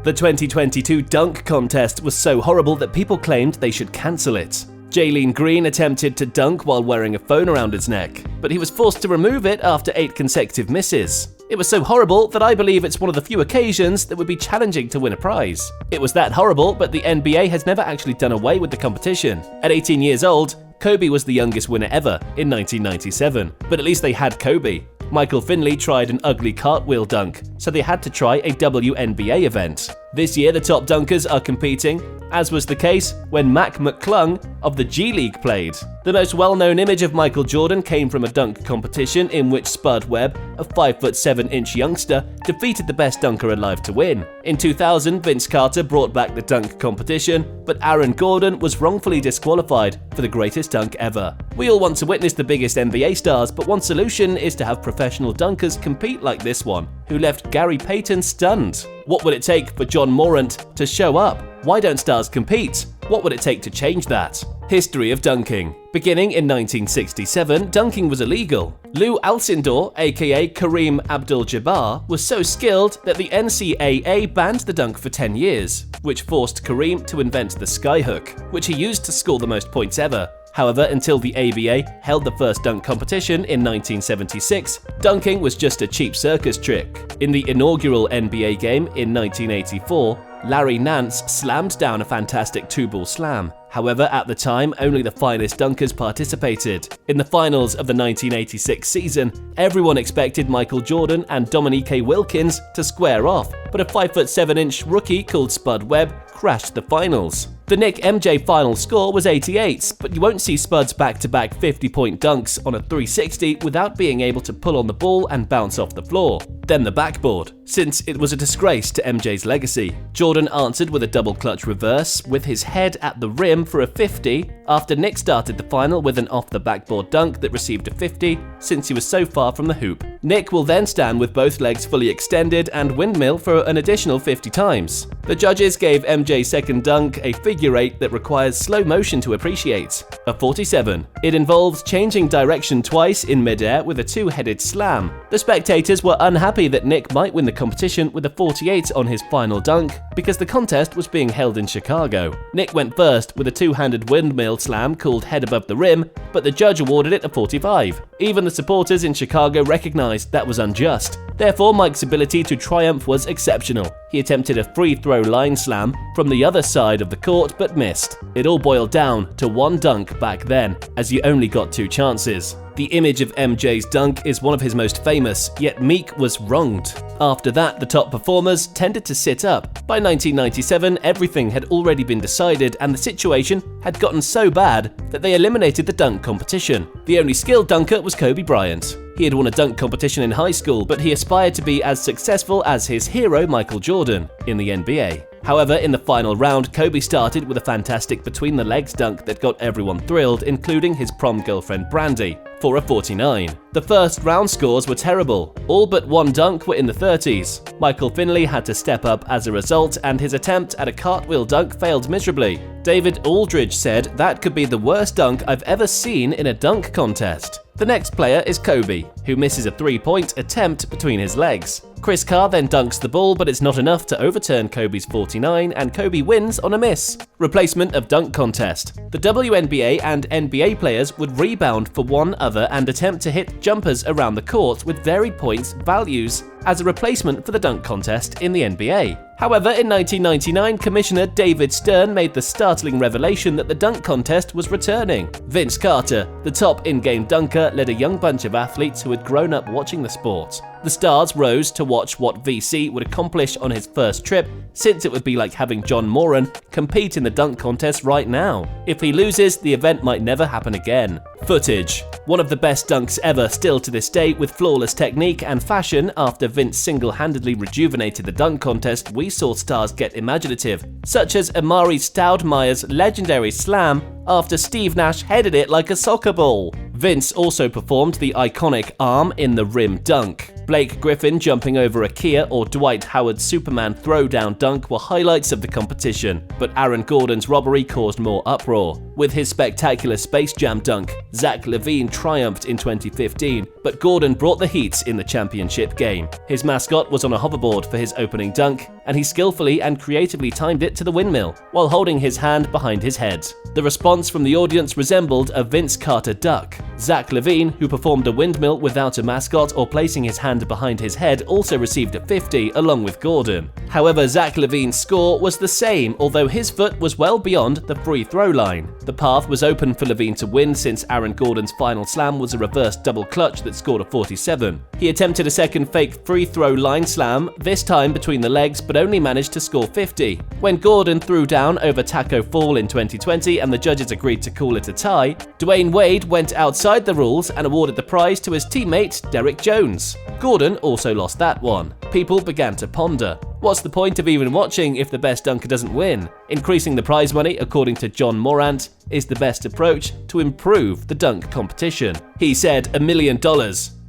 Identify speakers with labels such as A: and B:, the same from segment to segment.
A: The 2022 dunk contest was so horrible that people claimed they should cancel it. Jalen Green attempted to dunk while wearing a phone around his neck, but he was forced to remove it after 8 consecutive misses. It was so horrible that I believe it's one of the few occasions that would be challenging to win a prize. It was that horrible, but the NBA has never actually done away with the competition. At 18 years old, Kobe was the youngest winner ever in 1997, but at least they had Kobe. Michael Finley tried an ugly cartwheel dunk, so they had to try a WNBA event. This year the top dunkers are competing, as was the case when Mac McClung of the G League played. The most well-known image of Michael Jordan came from a dunk competition in which Spud Webb, a 5'7" youngster, defeated the best dunker alive to win. In 2000, Vince Carter brought back the dunk competition, but Aaron Gordon was wrongfully disqualified for the greatest dunk ever. We all want to witness the biggest NBA stars, but one solution is to have professional dunkers compete like this one, who left Gary Payton stunned. What would it take for John Morant to show up? Why don't stars compete? What would it take to change that? History of dunking. Beginning in 1967, dunking was illegal. Lou Alcindor, aka Kareem Abdul-Jabbar, was so skilled that the NCAA banned the dunk for 10 years, which forced Kareem to invent the skyhook, which he used to score the most points ever. However, until the ABA held the first dunk competition in 1976, dunking was just a cheap circus trick. In the inaugural NBA game in 1984, Larry Nance slammed down a fantastic 2-ball slam. However, at the time, only the finest dunkers participated. In the finals of the 1986 season, everyone expected Michael Jordan and Dominique Wilkins to square off, but a 5'7" rookie called Spud Webb crashed the finals. The Knick MJ final score was 88, but you won't see Spud's back-to-back 50-point dunks on a 360 without being able to pull on the ball and bounce off the floor. Then the backboard, since it was a disgrace to MJ's legacy. Jordan answered with a double clutch reverse with his head at the rim for a 50 after Knick started the final with an off-the-backboard dunk that received a 50 since he was so far from the hoop. Knick will then stand with both legs fully extended and windmill for an additional 50 times. The judges gave MJ's second dunk a figure 8 that requires slow motion to appreciate, a 47. It involves changing direction twice in midair with a two-headed slam. The spectators were unhappy that Knick might win the competition with a 48 on his final dunk because the contest was being held in Chicago. Knick went first with a two-handed windmill slam called head above the rim, but the judge awarded it a 45. Even the supporters in Chicago recognized that was unjust. Therefore, Mike's ability to triumph was exceptional. He attempted a free throw line slam from the other side of the court but missed. It all boiled down to one dunk back then, as you only got 2 chances. The image of MJ's dunk is one of his most famous, yet Meek was wronged. After that, the top performers tended to sit up. By 1997, everything had already been decided and the situation had gotten so bad that they eliminated the dunk competition. The only skilled dunker was Kobe Bryant. He had won a dunk competition in high school, but he aspired to be as successful as his hero Michael Jordan in the NBA. However, in the final round, Kobe started with a fantastic between-the-legs dunk that got everyone thrilled, including his prom girlfriend Brandy, for a 49. The first round scores were terrible. All but one dunk were in the 30s. Michael Finley had to step up as a result, and his attempt at a cartwheel dunk failed miserably. David Aldridge said, "That could be the worst dunk I've ever seen in a dunk contest." The next player is Kobe, who misses a 3-point attempt between his legs. Chris Carr then dunks the ball, but it's not enough to overturn Kobe's 49, and Kobe wins on a miss. Replacement of dunk contest. The WNBA and NBA players would rebound for one other and attempt to hit jumpers around the court with varied points values as a replacement for the dunk contest in the NBA. However, in 1999, Commissioner David Stern made the startling revelation that the dunk contest was returning. Vince Carter, the top in-game dunker, led a young bunch of athletes who had grown up watching the sport. The stars rose to watch what VC would accomplish on his first trip, since it would be like having John Moran compete in the dunk contest right now. If he loses, the event might never happen again. Footage. One of the best dunks ever still to this day, with flawless technique and fashion. After Vince single-handedly rejuvenated the dunk contest, we saw stars get imaginative, such as Amari Stoudemire's legendary slam after Steve Nash headed it like a soccer ball. Vince also performed the iconic arm in the rim dunk. Blake Griffin jumping over Ikea or Dwight Howard's Superman throwdown dunk were highlights of the competition, but Aaron Gordon's robbery caused more uproar. With his spectacular Space Jam dunk, Zach LaVine triumphed in 2015, but Gordon brought the heat in the championship game. His mascot was on a hoverboard for his opening dunk, and he skillfully and creatively timed it to the windmill, while holding his hand behind his head. The response from the audience resembled a Vince Carter duck. Zach LaVine, who performed a windmill without a mascot or placing his hand behind his head, also received a 50 along with Gordon. However, Zach LaVine's score was the same, although his foot was well beyond the free throw line. The path was open for LaVine to win since Aaron Gordon's final slam was a reverse double clutch that scored a 47. He attempted a second fake free throw line slam, this time between the legs, but only managed to score 50. When Gordon threw down over Taco Fall in 2020 and the judges agreed to call it a tie, Dwayne Wade went outside the rules and awarded the prize to his teammate Derrick Jones. Gordon also lost that one. People began to ponder, what's the point of even watching if the best dunker doesn't win? Increasing the prize money, according to John Morant, is the best approach to improve the dunk competition. He said $1 million.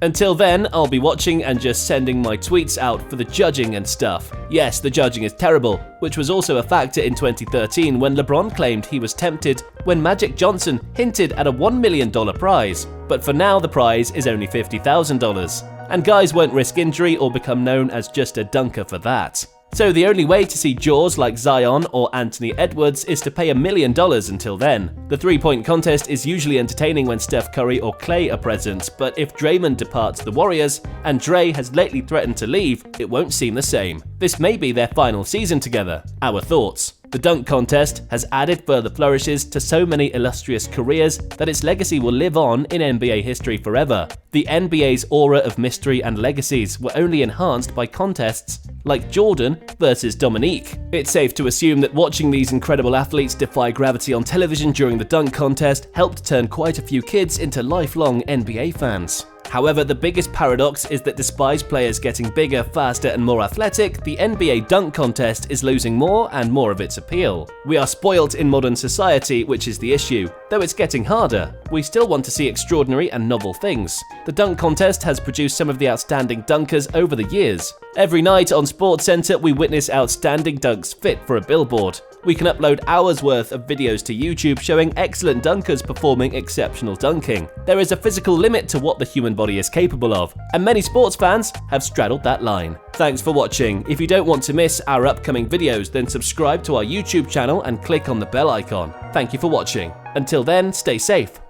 A: Until then, I'll be watching and just sending my tweets out for the judging and stuff. Yes, the judging is terrible, which was also a factor in 2013 when LeBron claimed he was tempted when Magic Johnson hinted at a $1 million prize. But for now, the prize is only $50,000. And guys won't risk injury or become known as just a dunker for that. So the only way to see jaws like Zion or Anthony Edwards is to pay $1 million until then. The three-point contest is usually entertaining when Steph Curry or Klay are present, but if Draymond departs the Warriors, and Dre has lately threatened to leave, it won't seem the same. This may be their final season together. Our thoughts. The dunk contest has added further flourishes to so many illustrious careers that its legacy will live on in NBA history forever. The NBA's aura of mystery and legacies were only enhanced by contests like Jordan versus Dominique. It's safe to assume that watching these incredible athletes defy gravity on television during the dunk contest helped turn quite a few kids into lifelong NBA fans. However, the biggest paradox is that despite players getting bigger, faster, and more athletic, the NBA dunk contest is losing more and more of its appeal. We are spoilt in modern society, which is the issue. Though it's getting harder, we still want to see extraordinary and novel things. The dunk contest has produced some of the outstanding dunkers over the years. Every night on SportsCenter, we witness outstanding dunks fit for a billboard. We can upload hours worth of videos to YouTube showing excellent dunkers performing exceptional dunking. There is a physical limit to what the human body is capable of, and many sports fans have straddled that line. Thanks for watching. If you don't want to miss our upcoming videos, then subscribe to our YouTube channel and click on the bell icon. Thank you for watching. Until then, stay safe.